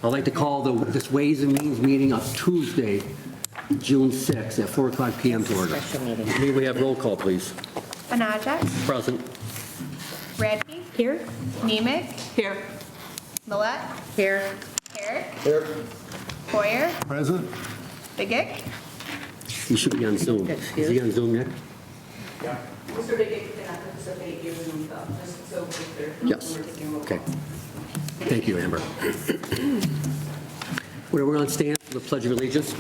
I'd like to call this Ways and Means meeting of Tuesday, June 6th at 4:00 p.m. to order. May we have roll call, please? Benajak. Present. Radke. Here. Nemec. Here. Millet. Here. Herrick. Here. Hoyer. Present. Begic. He should be on Zoom. Is he on Zoom, Nick? Yeah. Mr. Biggett cannot participate given just so clear. Yes. Okay. Thank you, Amber. We're going to stand for the Pledge of Allegiance.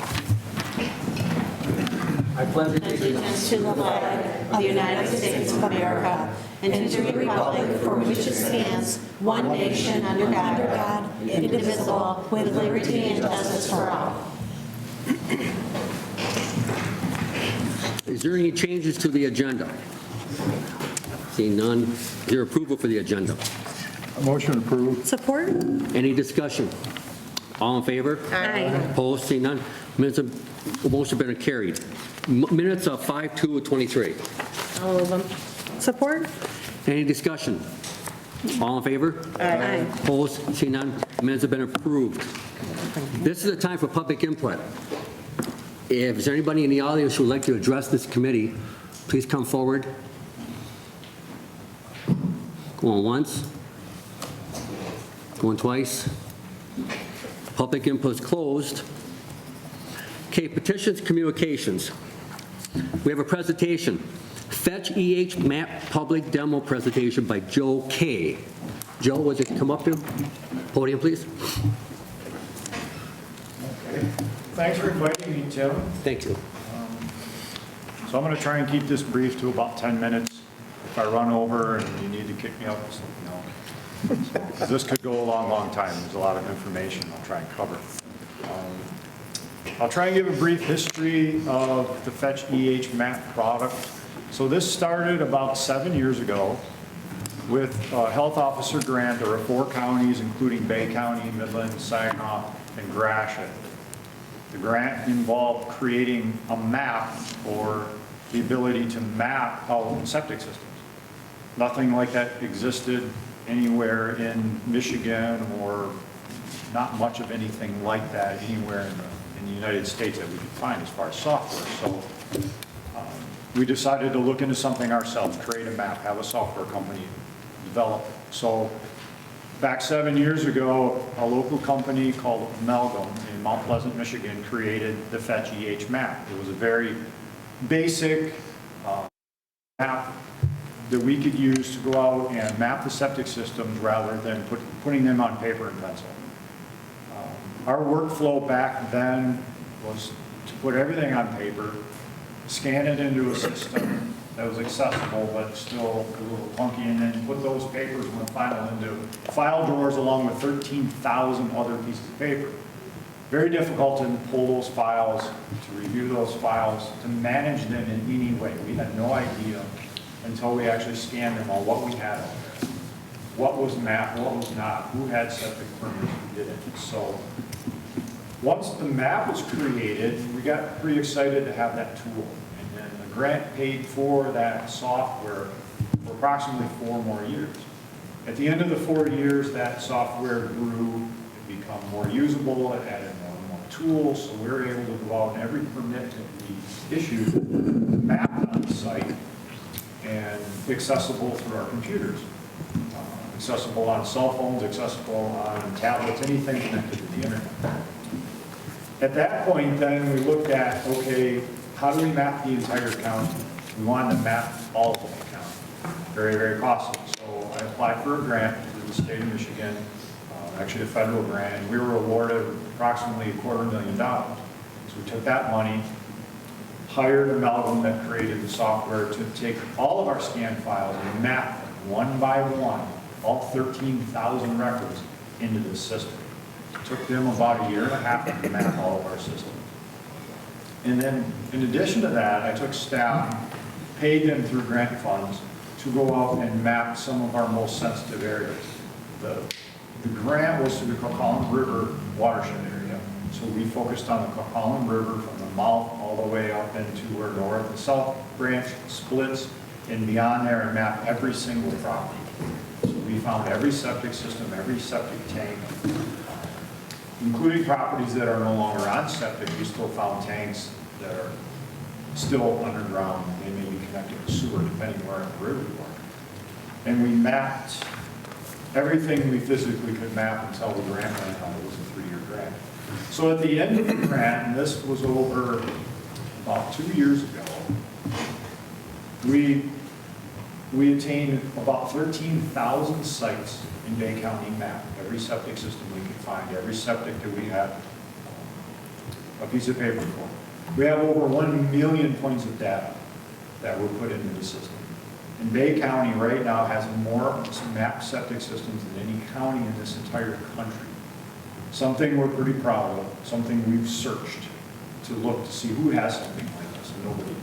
I pledge Allegiance to the flag of the United States of America and to the republic for which it stands, one nation under God, indivisible, with liberty and justice for all. Is there any changes to the agenda? Seeing none, is there approval for the agenda? Motion approved. Support? Any discussion? All in favor? Aye. Opposed? Seeing none, minutes of motion been carried. Minutes of 5/2/23. All of them. Support? Any discussion? All in favor? Aye. Opposed? Seeing none, minutes have been approved. This is a time for public input. If there's anybody in the audience who would like to address this committee, please come forward. Going once. Going twice. Public input is closed. Okay, petitions, communications. We have a presentation. Fetch EH map public demo presentation by Joe K. Joe, would you come up to the podium, please? Thanks for inviting me, Tim. Thank you. So I'm going to try and keep this brief to about 10 minutes. If I run over and you need to kick me out, just let me know. This could go a long, long time. There's a lot of information I'll try and cover. I'll try and give a brief history of the Fetch EH map product. So this started about 7 years ago with a health officer grant. There were 4 counties, including Bay County, Midland, Saginaw, and Gratiot. The grant involved creating a map for the ability to map out septic systems. Nothing like that existed anywhere in Michigan, or not much of anything like that anywhere in the United States that we could find as far as software. So we decided to look into something ourselves, create a map, have a software company develop it. So back 7 years ago, a local company called Amalgam in Mount Pleasant, Michigan, created the Fetch EH map. It was a very basic map that we could use to go out and map the septic systems rather than putting them on paper and pencil. Our workflow back then was to put everything on paper, scan it into a system that was accessible but still a little clunky, and then put those papers when final into file drawers along with 13,000 other pieces of paper. Very difficult to pull those files, to review those files, to manage them in any way. We had no idea until we actually scanned them on what we had out there. What was mapped, what was not, who had septic permits, who didn't. So once the map was created, we got pretty excited to have that tool. And then the grant paid for that software for approximately 4 more years. At the end of the 4 years, that software grew, it became more usable, it added more and more tools, so we were able to go out and every permit that we issued, mapped on the site and accessible through our computers. Accessible on cell phones, accessible on tablets, anything connected to the internet. At that point, then, we looked at, okay, how do we map the entire county? We wanted to map all of the county. Very, very costly. So I applied for a grant through the state of Michigan, actually a federal grant, and we were awarded approximately $250,000. So we took that money, hired Amalgam that created the software to take all of our scan files and map them one by one, all 13,000 records into the system. It took them about 1.5 years to map all of our systems. And then in addition to that, I took staff, paid them through grant funds to go out and map some of our most sensitive areas. The grant was through the Coquitlam River watershed area. So we focused on the Coquitlam River from the mouth all the way up into where north and south branch splits, and beyond there, and mapped every single property. So we found every septic system, every septic tank, including properties that are no longer on septic. We still found tanks that are still underground. They may be connected to sewer, depending where in the river you are. And we mapped everything we physically could map until the grant ran out. It was a 3-year grant. So at the end of the grant, and this was over about 2 years ago, we attained about 13,000 sites in Bay County mapped. Every septic system we could find, every septic that we had a piece of paper for. We have over 1 million points of data that were put into the system. And Bay County right now has more mapped septic systems than any county in this entire country. Something we're pretty proud of, something we've searched to look to see who has something like this, and nobody does.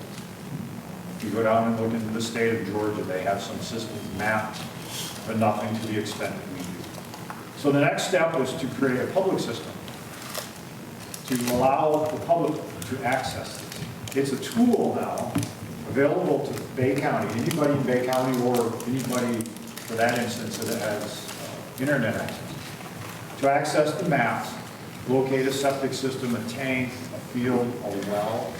If you go down and look into the state of Georgia, they have some systems mapped, but nothing to the extent that we do. So the next step was to create a public system to allow the public to access this. It's a tool now available to Bay County, anybody in Bay County or anybody, for that instance, that has internet access, to access the maps, locate a septic system, a tank, a field, a well,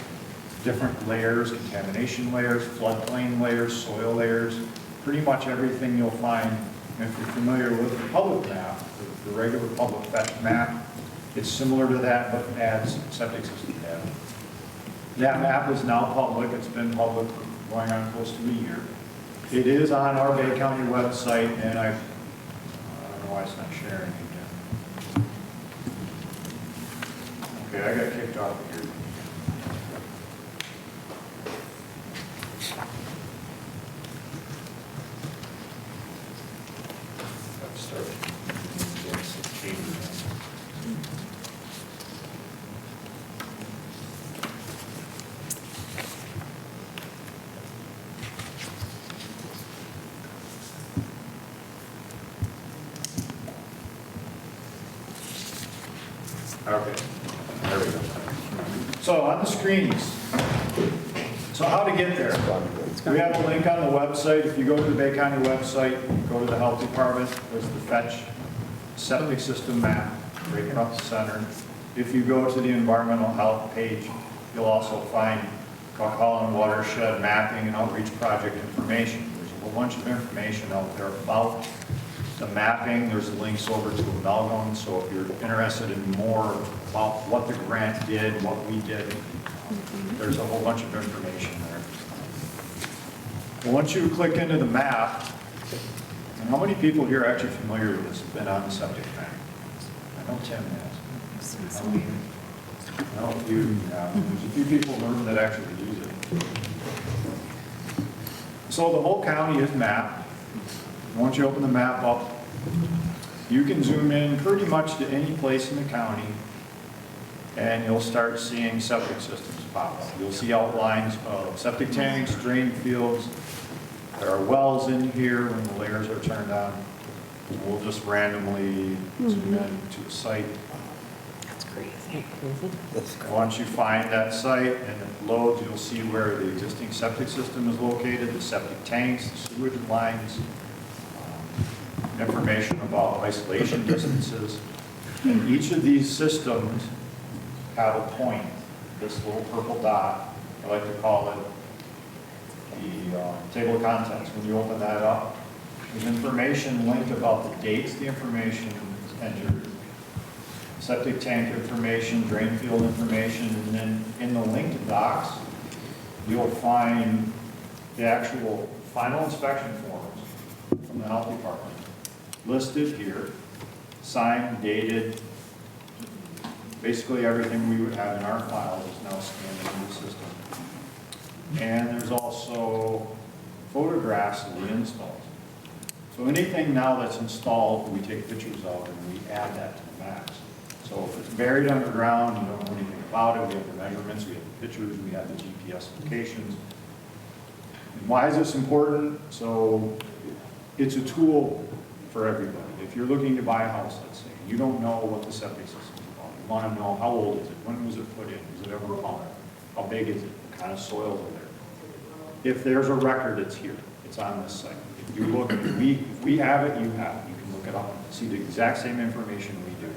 different layers, contamination layers, floodplain layers, soil layers, pretty much everything you'll find. And if you're familiar with the public map, the regular public fetch map, it's similar to that, but adds septic system data. That map is now public. It's been public for going on close to a year. It is on our Bay County website, and I don't know why it's not sharing again. Okay, I got kicked off of here. Let's start. Okay, there we go. So on the screens, so how to get there? We have a link on the website. If you go to the Bay County website, go to the Health Department, there's the Fetch septic system map right across the center. If you go to the environmental health page, you'll also find Kwiatkowski watershed mapping and outreach project information. There's a whole bunch of information out there about the mapping. There's links over to Amalgam, so if you're interested in more about what the grant did, what we did, there's a whole bunch of information there. Once you click into the map, and how many people here are actually familiar with this, have been on the septic map? I know Tim has. I know a few, there's a few people in the room that actually use it. So the whole county is mapped. Once you open the map up, you can zoom in pretty much to any place in the county, and you'll start seeing septic systems pop up. You'll see outlines of septic tanks, drain fields. There are wells in here when the layers are turned on. We'll just randomly zoom in to a site. That's crazy. Once you find that site and it loads, you'll see where the existing septic system is located, the septic tanks, the sewage lines, information about isolation distances. And each of these systems have a point, this little purple dot, I like to call it the table of contents. When you open that up, there's information linked about the dates the information is entered, septic tank information, drain field information, and then in the linked docs, you'll find the actual final inspection forms from the health department listed here, signed, dated. Basically everything we would have in our files is now scanned into the system. And there's also photographs of the installs. So anything now that's installed, we take pictures of and we add that to the maps. So if it's buried underground, you don't know anything about it, we have the measurements, we have the pictures, we have the GPS locations. And why is this important? So it's a tool for everybody. If you're looking to buy a house, let's say, you don't know what the septic system is about. You want to know how old is it, when was it put in, is it ever pumped, how big is it, what kind of soils are there. If there's a record, it's here, it's on this site. If you look, if we have it, you have it. You can look it up and see the exact same information we do.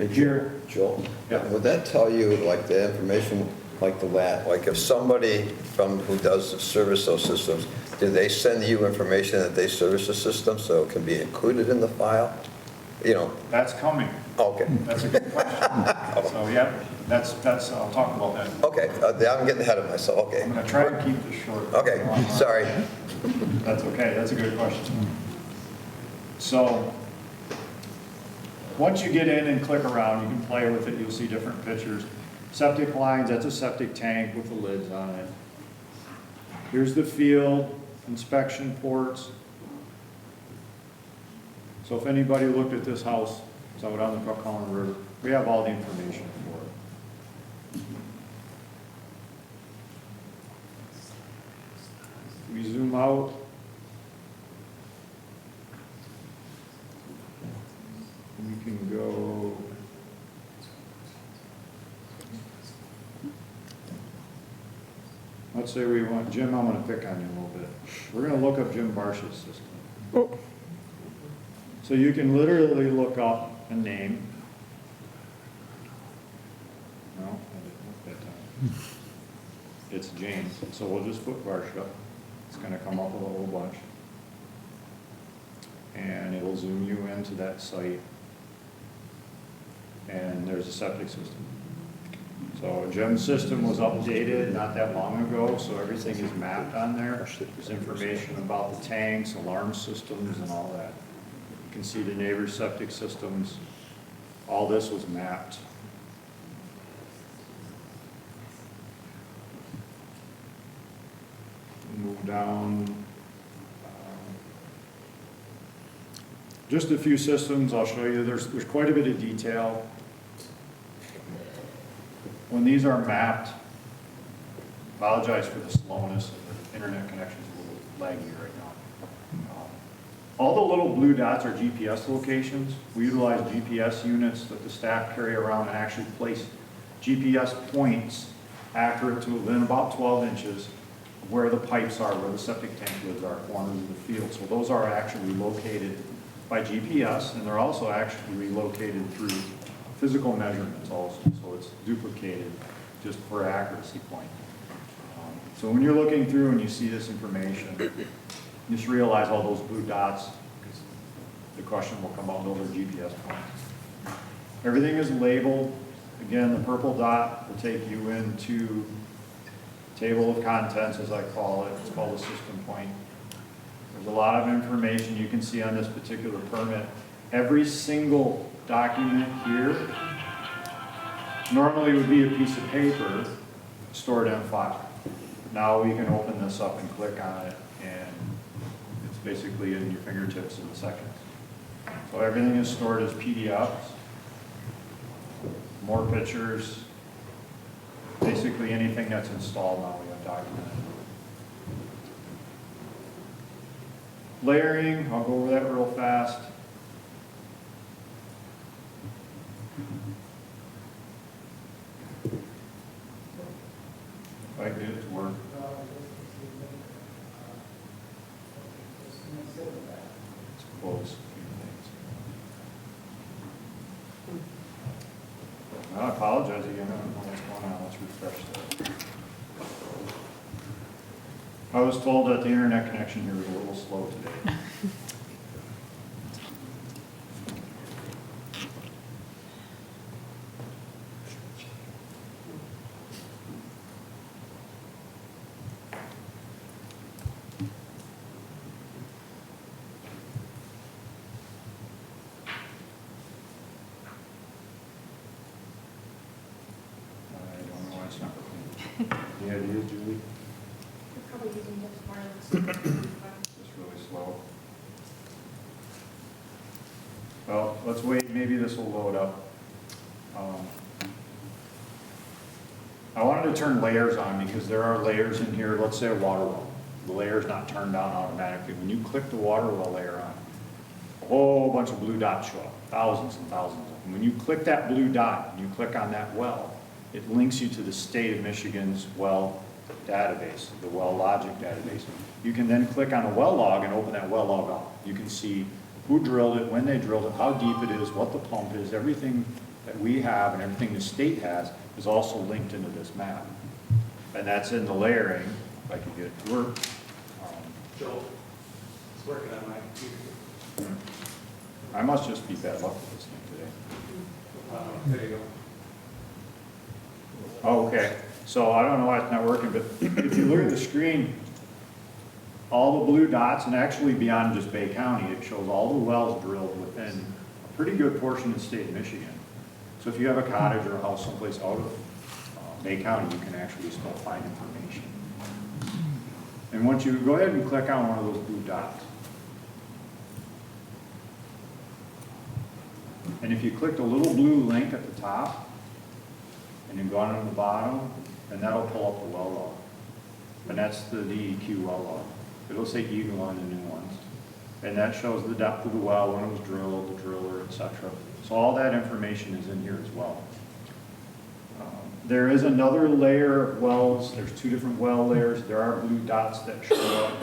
Here, Joel, Yeah. would that tell you, like, the information, like the LAT, like if somebody who does service those systems, do they send you information that they service the system so it can be included in the file? You know, that's coming. okay, That's a good question. So, yeah, that's, I'll talk about that. okay, I'm getting ahead of myself, okay. I'm going to try and keep this short. Okay, sorry. That's okay, that's a good question. So, once you get in and click around, you can play with it, you'll see different pictures. Septic lines, that's a septic tank with the lids on it. Here's the field, inspection ports. So if anybody looked at this house, it's out on the Buckholland River, we have all the information for it. We zoom out. We can go. Let's say we want, Jim, I'm gonna pick on you a little bit. We're gonna look up Jim Barsh's system. So you can literally look up a name. No, I didn't look that time. It's James, so we'll just put Barsha. It's gonna come up with a whole bunch. And it'll zoom you into that site. And there's a septic system. So Jim's system was updated not that long ago, so everything is mapped on there. There's information about the tanks, alarm systems, and all that. You can see the neighbor's septic systems. All this was mapped. Move down. Just a few systems I'll show you. There's quite a bit of detail. When these are mapped, apologize for the slowness. The internet connection's a little laggy right now. All the little blue dots are GPS locations. We utilize GPS units that the staff carry around and actually place GPS points accurate to within about 12 inches of where the pipes are, where the septic tank lids are, corners of the field. So those are actually located by GPS, and they're also actually located through physical measurements also, so it's duplicated just for accuracy point. So when you're looking through and you see this information, just realize all those blue dots, because the question will come out, those are GPS points. Everything is labeled. Again, the purple dot will take you into table of contents, as I call it. It's called a system point. There's a lot of information you can see on this particular permit. Every single document here normally would be a piece of paper stored in a file. Now we can open this up and click on it, and it's basically in your fingertips in seconds. So everything is stored as PDFs, more pictures, basically anything that's installed now we have documented. Layering, I'll go over that real fast. If I get it to work. It's close. I apologize again, I don't know what's going on, let's refresh that. I was told that the internet connection here was a little slow today. I don't know why it's not working. Any ideas, Julie? Probably using just wireless. Just really slow. Well, let's wait, maybe this will load up. I wanted to turn layers on because there are layers in here, let's say a water well. The layer is not turned on automatically. When you click the water well layer on, a whole bunch of blue dots show up, thousands and thousands of them. When you click that blue dot and you click on that well, it links you to the state of Michigan's well database, the well logic database. You can then click on a well log and open that well log up. You can see who drilled it, when they drilled it, how deep it is, what the pump is, everything that we have and everything the state has is also linked into this map. And that's in the layering, if I can get it to work. Joe, it's working on my computer. I must just be bad luck with this thing today. There you go. Oh, okay, so I don't know why it's not working, but if you look at the screen, all the blue dots, and actually beyond just Bay County, it shows all the wells drilled within a pretty good portion of the state of Michigan. So if you have a cottage or a house someplace out of Bay County, you can actually still find information. And once you go ahead and click on one of those blue dots, and if you click the little blue link at the top, and then go on to the bottom, and that'll pull up the well log. And that's the DEQ well log. It'll say even on the new ones. And that shows the depth of the well, when it was drilled, the driller, etc. So all that information is in here as well. There is another layer of wells. There's two different well layers. There are blue dots that show up.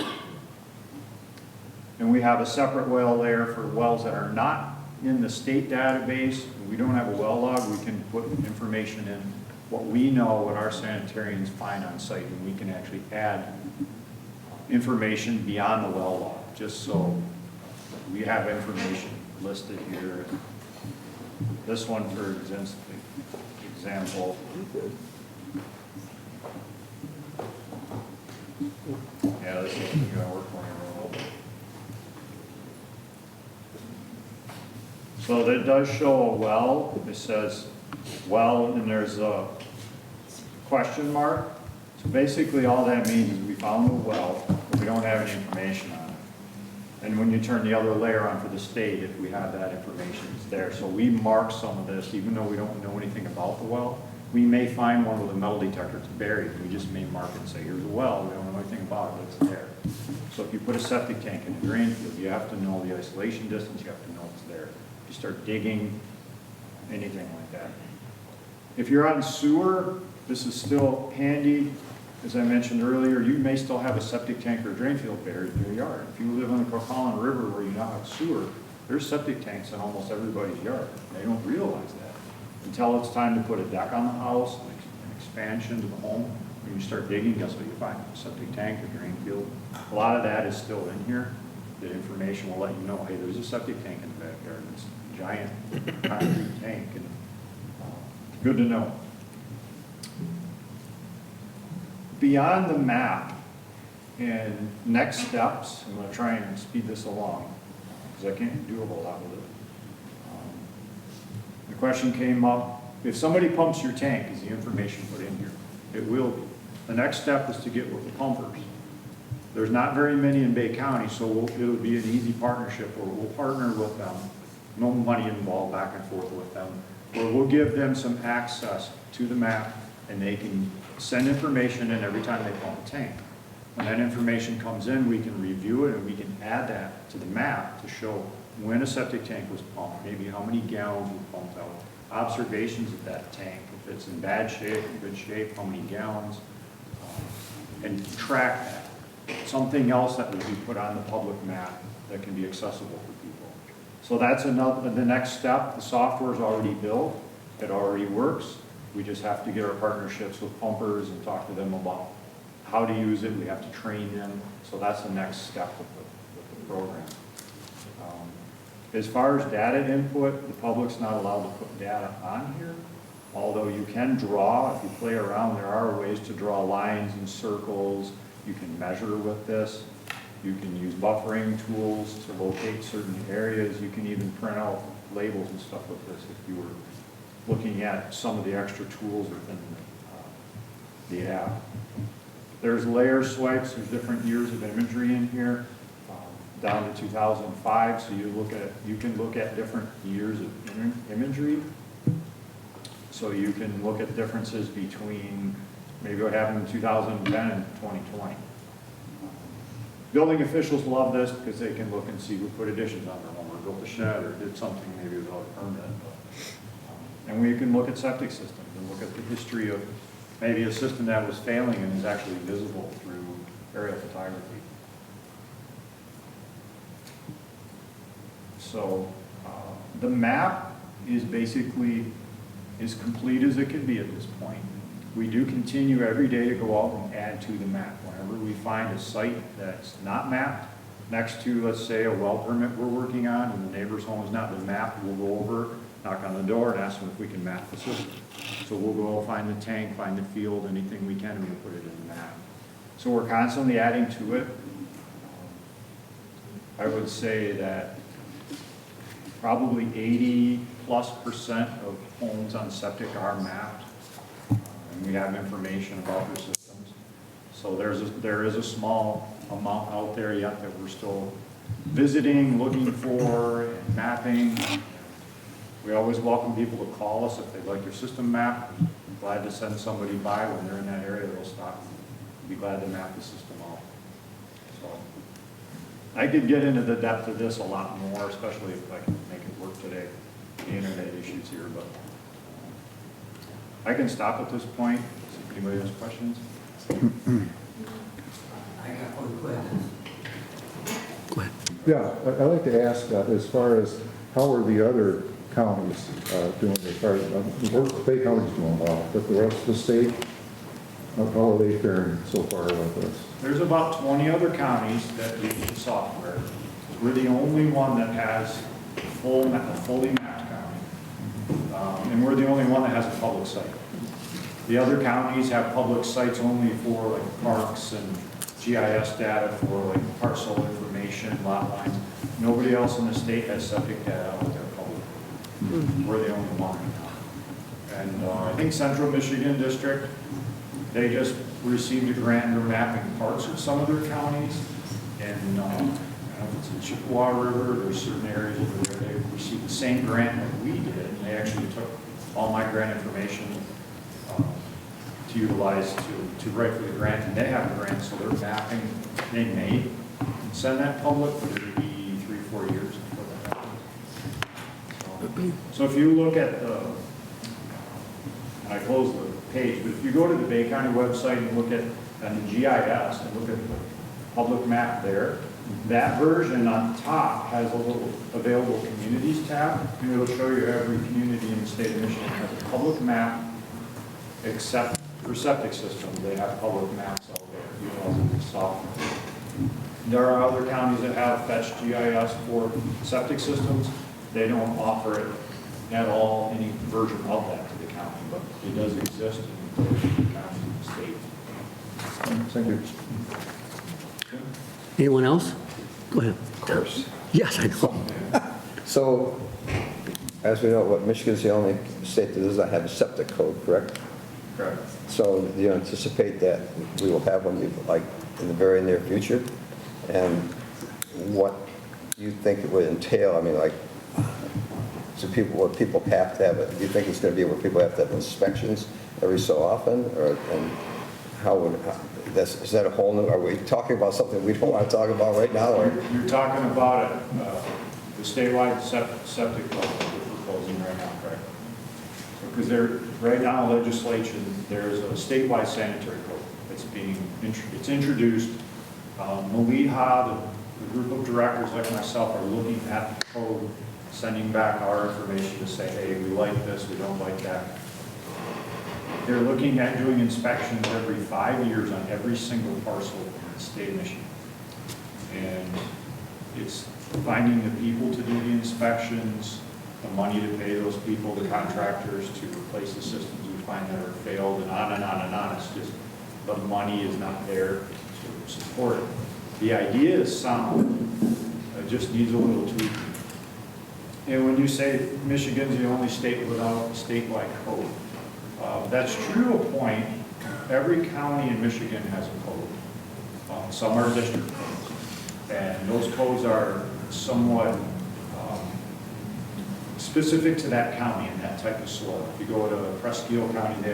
And we have a separate well layer for wells that are not in the state database. We don't have a well log. We can put information in what we know, what our sanitarians find on site, and we can actually add information beyond the well log, just so we have information listed here. This one, for example, yeah, this is going to work for me a little bit. So that does show a well. It says well, and there's a question mark. So basically all that means is we found a well, but we don't have any information on it. And when you turn the other layer on for the state, if we have that information, it's there. So we mark some of this, even though we don't know anything about the well. We may find one with a metal detector that's buried. We just may mark it and say, here's a well. We don't know anything about it, but it's there. So if you put a septic tank in a drain field, you have to know the isolation distance. You have to know it's there. If you start digging, anything like that. If you're on sewer, this is still handy. As I mentioned earlier, you may still have a septic tank or a drain field buried in your yard. If you live on the Coquitlam River where you now have sewer, there's septic tanks in almost everybody's yard. They don't realize that until it's time to put a deck on the house, an expansion to the home. When you start digging, guess what you find? A septic tank or drain field. A lot of that is still in here. The information will let you know, hey, there's a septic tank in the backyard. It's a giant concrete tank, and good to know. Beyond the map and next steps, I'm going to try and speed this along because I can't do a whole lot with it. The question came up, if somebody pumps your tank, is the information put in here? It will be. The next step is to get with the pumpers. There's not very many in Bay County, so it'll be an easy partnership where we'll partner with them. No money involved back and forth with them. Where we'll give them some access to the map, and they can send information in every time they pump a tank. When that information comes in, we can review it and we can add that to the map to show when a septic tank was pumped, maybe how many gallons were pumped out, observations of that tank, if it's in bad shape, in good shape, how many gallons, and track that. Something else that would be put on the public map that can be accessible for people. So that's the next step. The software is already built. It already works. We just have to get our partnerships with pumpers and talk to them about how to use it. We have to train them. So that's the next step with the program. As far as data input, the public's not allowed to put data on here. Although you can draw, if you play around, there are ways to draw lines and circles. You can measure with this. You can use buffering tools to locate certain areas. You can even print out labels and stuff with this if you were looking at some of the extra tools within the app. There's layer swipes. There's different years of imagery in here, down to 2005. So you can look at different years of imagery. So you can look at differences between maybe what happened in 2010 and 2020. Building officials love this because they can look and see who put additions on their home or built a shed or did something maybe without a permit. And we can look at septic systems and look at the history of maybe a system that was failing and is actually visible through aerial photography. So the map is basically as complete as it can be at this point. We do continue every day to go out and add to the map. Whenever we find a site that's not mapped next to, let's say, a well permit we're working on and the neighbor's home has not been mapped, we'll go over, knock on the door and ask them if we can map the system. So we'll go find the tank, find the field, anything we can, and we'll put it in the map. So we're constantly adding to it. I would say that probably 80+% of homes on septic are mapped. And we have information about their systems. So there is a small amount out there yet that we're still visiting, looking for, and mapping. We always welcome people to call us if they'd like their system mapped. I'm glad to send somebody by when they're in that area, they'll stop. Be glad to map the system out. So I could get into the depth of this a lot more, especially if I can make it work today. The internet issues here, but I can stop at this point. If anybody has questions? I got one question. Go ahead. Yeah, I'd like to ask, as far as how are the other counties doing as far as, Bay County's doing well, but the rest of the state, how are they faring so far with this? There's about 20 other counties that use the software. We're the only one that has a fully mapped county. And we're the only one that has a public site. The other counties have public sites only for like parks and GIS data for like parcel information, lot lines. Nobody else in the state has septic data out there public. We're the only one. And I think Central Michigan District, they just received a grant, they're mapping parts of some of their counties. And I don't know if it's the Chippewa River, there's certain areas over there, they received the same grant that we did. And they actually took all my grant information to utilize to write for the grant. And they have a grant, so they're mapping. They may send that public, but it'll be 3-4 years before that happens. So if you look at the, and I close the page, but if you go to the Bay County website and look at the GIS and look at the public map there, that version on top has a little available communities tab, and it'll show you every community in the state of Michigan has a public map, except for septic systems. They have public maps out there, utilizing the software. There are other counties that have fetched GIS for septic systems. They don't offer it at all, any version of that to the county, but it does exist in the county and the state. Thank you. Anyone else? Go ahead. Of course. Yes, I know. So, as we know, Michigan's the only state that does not have a septic code, correct? Correct. So do you anticipate that we will have one like in the very near future? And what do you think it would entail? I mean, like, so what people have to have it, do you think it's going to be where people have to have inspections every so often? And is that a whole new, are we talking about something we don't want to talk about right now? Or? You're talking about it, the statewide septic code that we're proposing right now, correct? Because right now legislation, there's a statewide sanitary code that's it's introduced. MALIHA, the group of directors like myself, are looking at the code, sending back our information to say, hey, we like this, we don't like that. They're looking at doing inspections every 5 years on every single parcel in the state of Michigan. And it's finding the people to do the inspections, the money to pay those people, the contractors to replace the systems we find that are failed, and on and on and on. It's just the money is not there to support it. The idea is sound. It just needs a little tweaking. And when you say Michigan's the only state without a statewide code, that's true to a point. Every county in Michigan has a code. Some are district codes. And those codes are somewhat specific to that county and that type of soil. If you go to Presque Isle County,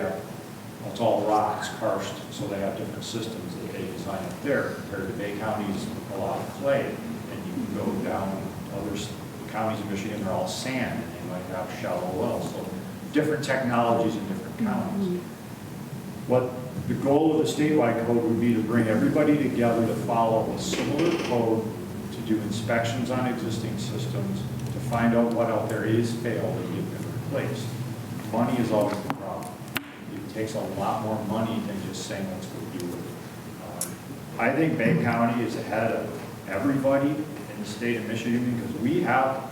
it's all rocks, karst, so they have different systems that they design up there. Compared to Bay County's a lot of clay, and you can go down other counties in Michigan, they're all sand, and they might have shallow wells. So different technologies in different counties. What the goal of the statewide code would be to bring everybody together to follow a similar code, to do inspections on existing systems, to find out what out there is failed and get them replaced. money is always the problem. It takes a lot more money than just saying, let's go do it. I think Bay County is ahead of everybody in the state of Michigan because we have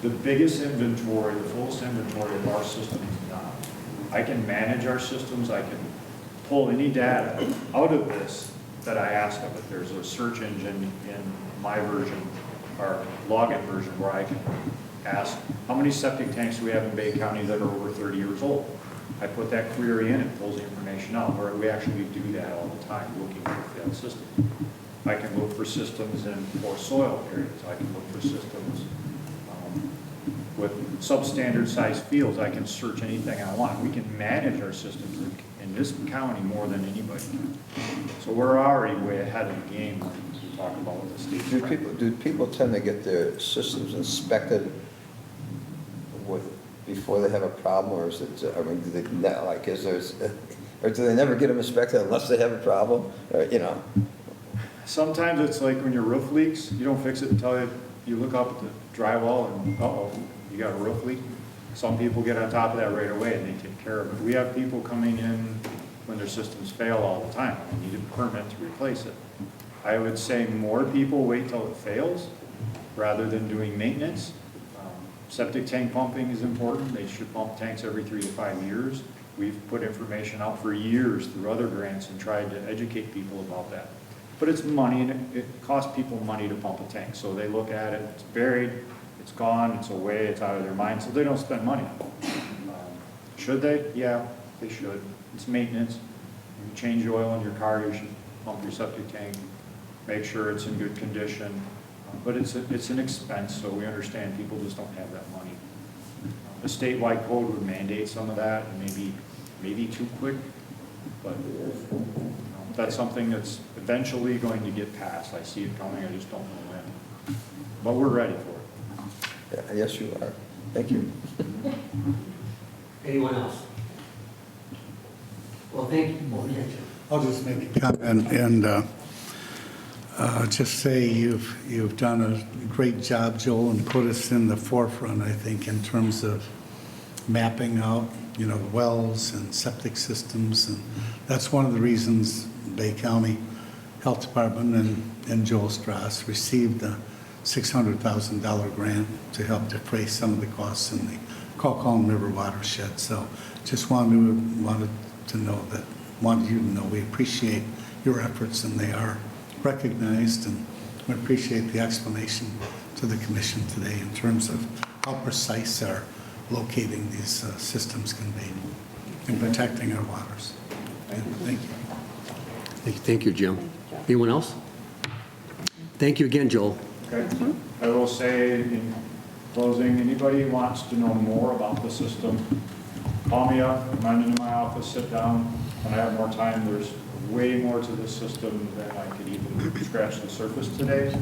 the biggest inventory, the fullest inventory of our systems now. I can manage our systems, I can pull any data out of this that I ask of it. There's a search engine in my version, or login version, where I can ask, how many septic tanks do we have in Bay County that are over 30 years old? I put that query in, it pulls the information out, where we actually do that all the time, looking for failed systems. I can look for systems in poor soil areas. I can look for systems with substandard sized fields. I can search anything I want. We can manage our systems in this county more than anybody can. So we're already way ahead of the game when we talk about what the state's trying. Do people tend to get their systems inspected before they have a problem, or is it, I mean, do they, like, or do they never get them inspected unless they have a problem, or, you know? Sometimes it's like when your roof leaks, you don't fix it until you look up at the drywall and, uh-oh, you got a roof leak. Some people get on top of that right away and they take care of it. We have people coming in when their systems fail all the time. They need a permit to replace it. I would say more people wait till it fails rather than doing maintenance. Septic tank pumping is important. They should pump tanks every 3 to 5 years. We've put information out for years through other grants and tried to educate people about that. But it's money, and it costs people money to pump a tank. So they look at it, it's buried, it's gone, it's away, it's out of their mind, so they don't spend money on it. Should they? Yeah, they should. It's maintenance. You change the oil in your car, you should pump your septic tank, make sure it's in good condition. But it's an expense, so we understand people just don't have that money. A statewide code would mandate some of that, and maybe too quick, but that's something that's eventually going to get passed. I see it coming, I just don't know when. But we're ready for it. Yeah, yes, you are. Thank you. Anyone else? Well, thank you. Oh, yeah, Jim. I'll just make a comment and just say you've done a great job, Joel, and put us in the forefront, I think, in terms of mapping out, wells and septic systems. And that's one of the reasons Bay County Health Department and Joel Strauss received a $600,000 grant to help defray some of the costs in the Calhoun River watershed. So just wanted you to know we appreciate your efforts, and they are recognized, and we appreciate the explanation to the commission today in terms of how precise our locating these systems can be in protecting our waters. Thank you. Thank you, Jim. Anyone else? Thank you again, Joel. Okay. I will say in closing, anybody who wants to know more about the system, call me up, come on into my office, sit down. When I have more time, there's way more to this system than I could even scratch the surface today.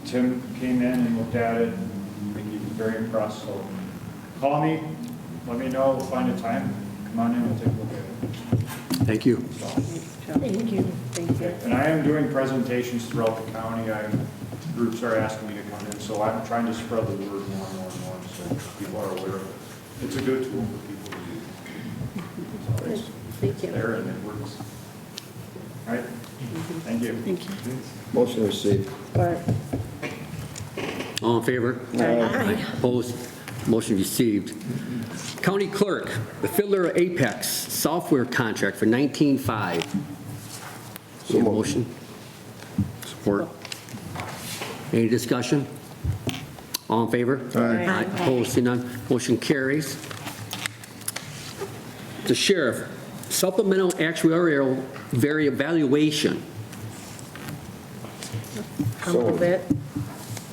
Tim came in and looked at it. I think he was very impressed. So call me, let me know, we'll find a time. Come on in and take a look at it. Thank you. Thank you. Okay. And I am doing presentations throughout the county. Groups are asking me to come in, so I'm trying to spread the word more and more and more so people are aware of it. It's a good tool for people to use. So it's there and it works. All right. Thank you. Thank you. Motion received. All in favor? Aye. Opposed? Motion received. County Clerk, the Fidlar Apex software contract for 19.5. So moved. Motion? Support? Any discussion? All in favor? Aye. Opposed? See none. Motion carries. The Sheriff, Supplemental Actuarial Valuation. So moved.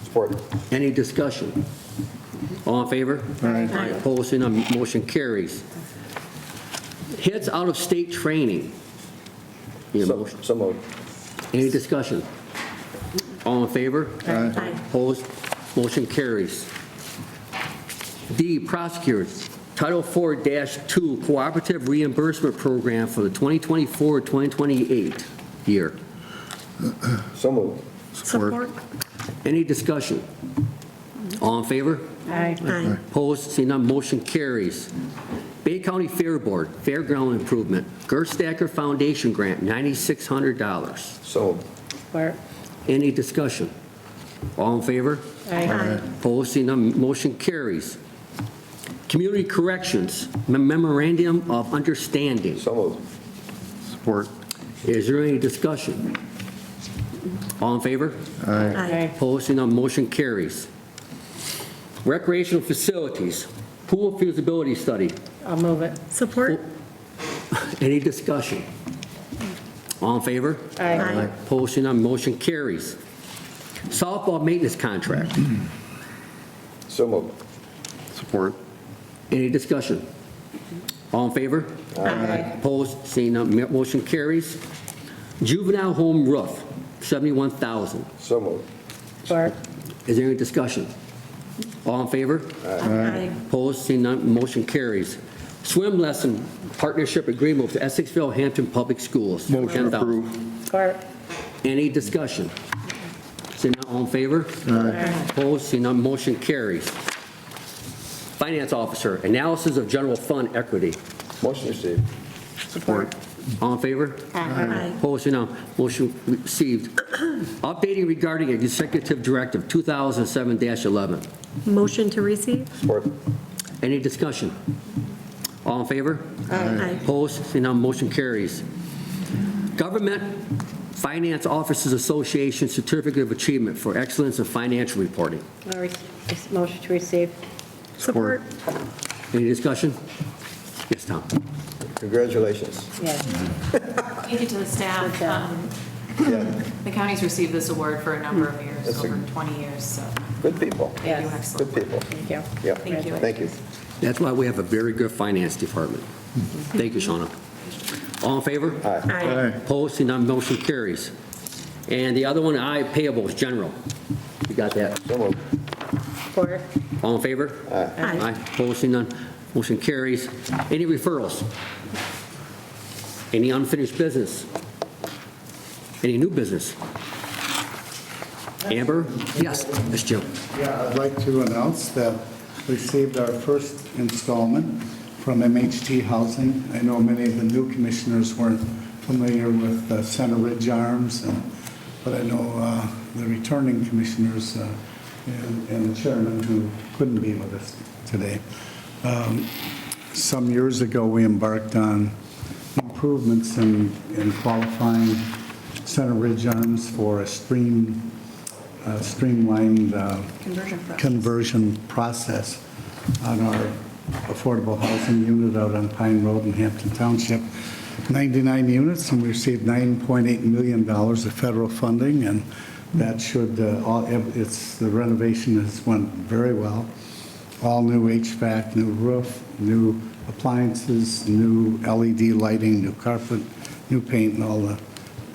Support. Any discussion? All in favor? Aye. Opposed? See none. Motion carries. Heads out of state training. Need a motion? So moved. Any discussion? All in favor? Aye. Opposed? Motion carries. D, Prosecutor, Title 4-2 Cooperative Reimbursement Program for the 2024-2028 year. So moved. Support. Any discussion? All in favor? Aye. Opposed, seeing none, motion carries. Bay County Fair Board, Fairground Improvement, Gerstacker Foundation Grant, $9,600. So, Support. Any discussion? All in favor? Aye. Opposed, seeing none, motion carries. Community Corrections, Memorandum of Understanding. so moved. Support. Is there any discussion? All in favor? Aye. Opposed, seeing none, motion carries. Recreational Facilities, Pool Feasibility Study. I'll move it. Support. Any discussion? All in favor? Aye. Opposed, seeing none, motion carries. Softball Maintenance Contract. So moved. Support. Any discussion? All in favor? Aye. Opposed, seeing none, motion carries. Juvenile Home Roof, $71,000. So moved. Support. Is there any discussion? All in favor? Aye. Opposed, seeing none, motion carries. Swim Lesson Partnership Agreement with Essexville Hampton Public Schools. Motion $10,000. approved. Support. Any discussion? Seeing none, all in favor? Opposed, seeing none, motion carries. Finance Officer, Analysis of General Fund Equity. Motion received. Support. All in favor? Aye. Opposed, seeing none, motion received. Updating regarding Executive Directive 2007-11. Motion to receive? Support. Any discussion? All in favor? Aye. Opposed, seeing none, motion carries. Government Finance Officers Association Certificate of Achievement for Excellence in Financial Reporting. Motion to receive? Support. Any discussion? Yes, Tom. Congratulations. Yes. Thank you to the staff. Yeah, The county's received this award for a number of years, That's a- over 20 years, so good people. they do Yes. excellent Good work. people. Thank you. Yeah. Thank you. Thank you. That's why we have a very good finance department. Thank you, Shauna. All in favor? Aye. Aye. Opposed, seeing none, motion carries. And the other one, Payables, General. You got that? So moved. Support. All in favor? Aye. Opposed, seeing none, motion carries. Any referrals? Any unfinished business? Any new business? Amber? Yes, Ms. Jill. Yeah, I'd like to announce that we received our first installment from MHT Housing. I know many of the new commissioners weren't familiar with Center Ridge Arms, but I know the returning commissioners and the chairman who couldn't be with us today. Some years ago, we embarked on improvements in qualifying Center Ridge Arms for a streamlined conversion process on our affordable housing unit out on Pine Road in Hampton Township. 99 units, and we received $9.8 million of federal funding, and that should, the renovation has went very well. All new HVAC, new roof, new appliances, new LED lighting, new carpet, new paint,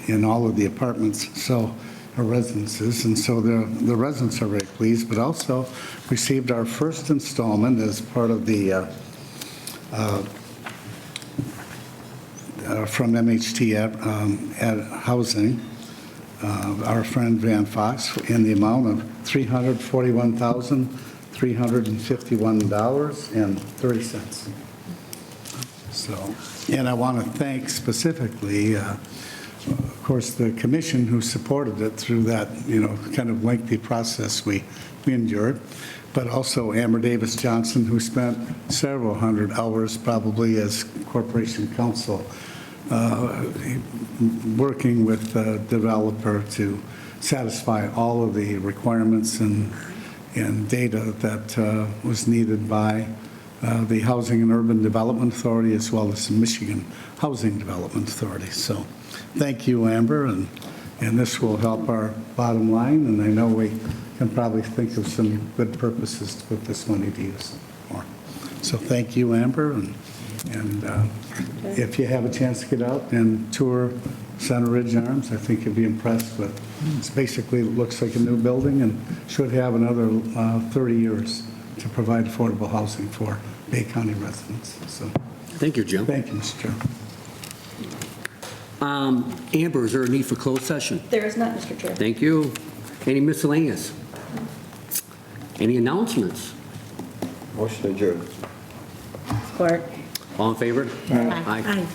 in all of the apartments, so, or residences, and so the residents are very pleased, but also received our first installment as part of the, from MHT at Housing, our friend Van Fox, in the amount of $341,351.30. So, and I want to thank specifically, of course, the commission who supported it through that, kind of lengthy process we endured, but also Amber Davis Johnson, who spent several hundred hours probably as corporation counsel working with the developer to satisfy all of the requirements and data that was needed by the Housing and Urban Development Authority as well as the Michigan Housing Development Authority. So thank you, Amber, and this will help our bottom line, and I know we can probably think of some good purposes to put this money to use for. So thank you, Amber, and if you have a chance to get out and tour Center Ridge Arms, I think you'll be impressed with. It's basically looks like a new building and should have another 30 years to provide affordable housing for Bay County residents. So Thank you, Jim. thank you, Mr. Chairman. Amber, is there a need for closed session? There is not, Mr. Chair. Thank you. Any miscellaneous? Any announcements? Motion adjourned. Support. All in favor? Aye.